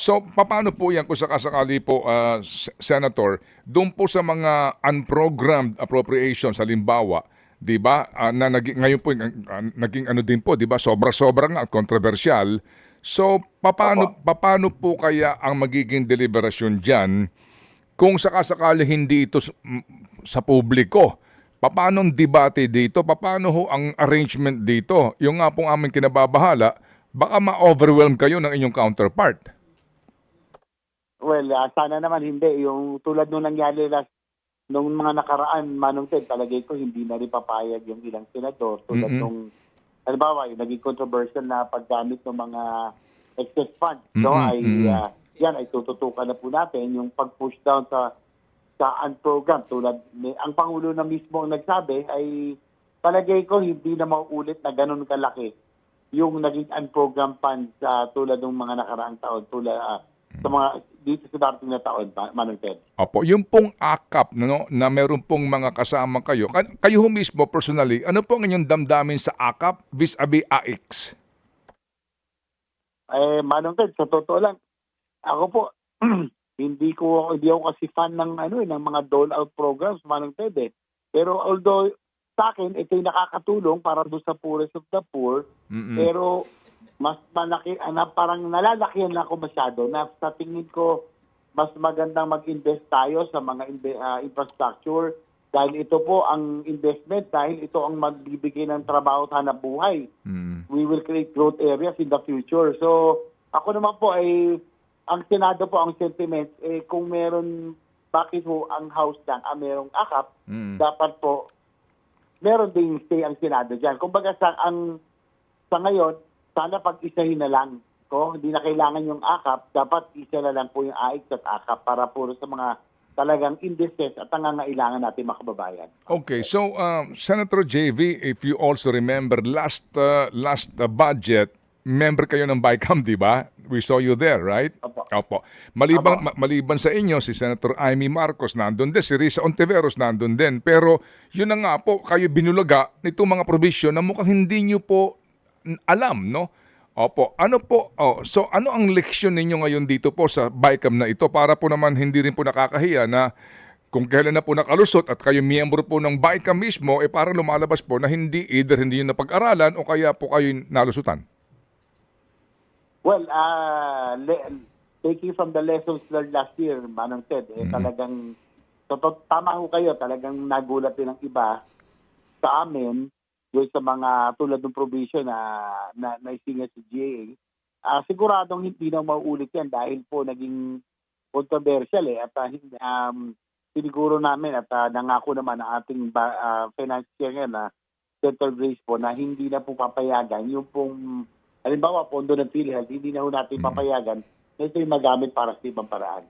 So, paano po yan kung sakasakali po, Senator, doon po sa mga unprogrammed appropriations, halimbawa, 'di ba? Na naging ngayon po naging ano din po, 'di ba? Sobra-sobra nga at kontrobersyal. So, Opo. paano po kaya ang magiging deliberasyon diyan kung sakasakali hindi ito sa publiko? Paano ang debate dito? Paano ho ang arrangement dito? Yung nga pong aming kinababahala, baka ma-overwhelm kayo ng inyong counterpart. Well, sana naman hindi. Yung tulad nung nangyari nung mga nakaraan, Manong Ted, talagay ko hindi na rin papayag yung ilang senador. Tulad Mm. nung, halimbawa, yung naging controversial na paggamit ng mga excess funds. No, Mm, mm. yan ay tututukan na po natin yung pag-push down sa unprogram. Ang Pangulo na mismo ang nagsabi ay palagay ko hindi na mauulit na ganun kalaki yung naging unprogram funds tulad ng mga nakaraang taon, sa mga dito sa darating na taon, Manong Ted. Opo, yung pong AKAP no, na meron pong mga kasama kayo, kayo ho mismo personally, ano po ang inyong damdamin sa AKAP vis-a-vis AX? Manong Ted, sa totoo lang, ako po, hindi ako kasi fan ng ng mga dole-out programs, Manong Ted eh. Pero although sa akin, ito'y nakakatulong para doon sa poorest of the poor, Mm-mm. pero mas malaki, parang nalalakihan lang ako masyado na sa tingin ko, mas magandang mag-invest tayo sa mga infrastructure dahil ito po ang investment, dahil ito ang magbibigay ng trabaho at hanap buhay. Mm. We will create growth areas in the future. So, ako naman po ay, ang Senado po, ang sentiment, kung meron, bakit po ang House lang, merong akap, Mm. dapat po, meron ding stay ang Senado dyan. Kumbaga sa ngayon, sana pag-isahin na lang. Hindi na kailangan yung akap, dapat isa na lang po yung AIX at akap para puro sa mga talagang indices at nangangailangan natin mga kababayan. Okay, so Senator JV, if you also remember last budget, member kayo ng BICAM, di ba? We saw you there, right? Opo. Opo. Opo. Maliban sa inyo, si Senator Amy Marcos nandun din, si Risa Ontiveros nandun din. Pero yun na nga po, kayo binulaga nitong mga provision na mukhang hindi nyo po alam, no? Opo. So ano ang leksyon ninyo ngayon dito po sa BICAM na ito para po naman hindi rin po nakakahiya na kung kailan na po nakalusot at kayo miyembro po ng BICAM mismo, parang lumalabas po na hindi yun napag-aralan o kaya po kayo nalusutan? Well, taking from the lessons learned last year, Manong Ted, talagang, tama ho kayo, talagang nagulat din ang iba sa amin doon sa mga tulad ng provision na isingat sa GAA. Siguradong hindi na mauulit yan dahil po naging controversial at siniguro namin at nangako naman ang ating financier ngayon na Senator Grace po na hindi na po papayagan yung pong halimbawa pondo ng PhilHealth, hindi na po natin papayagan na ito'y magamit para sa ibang paraan.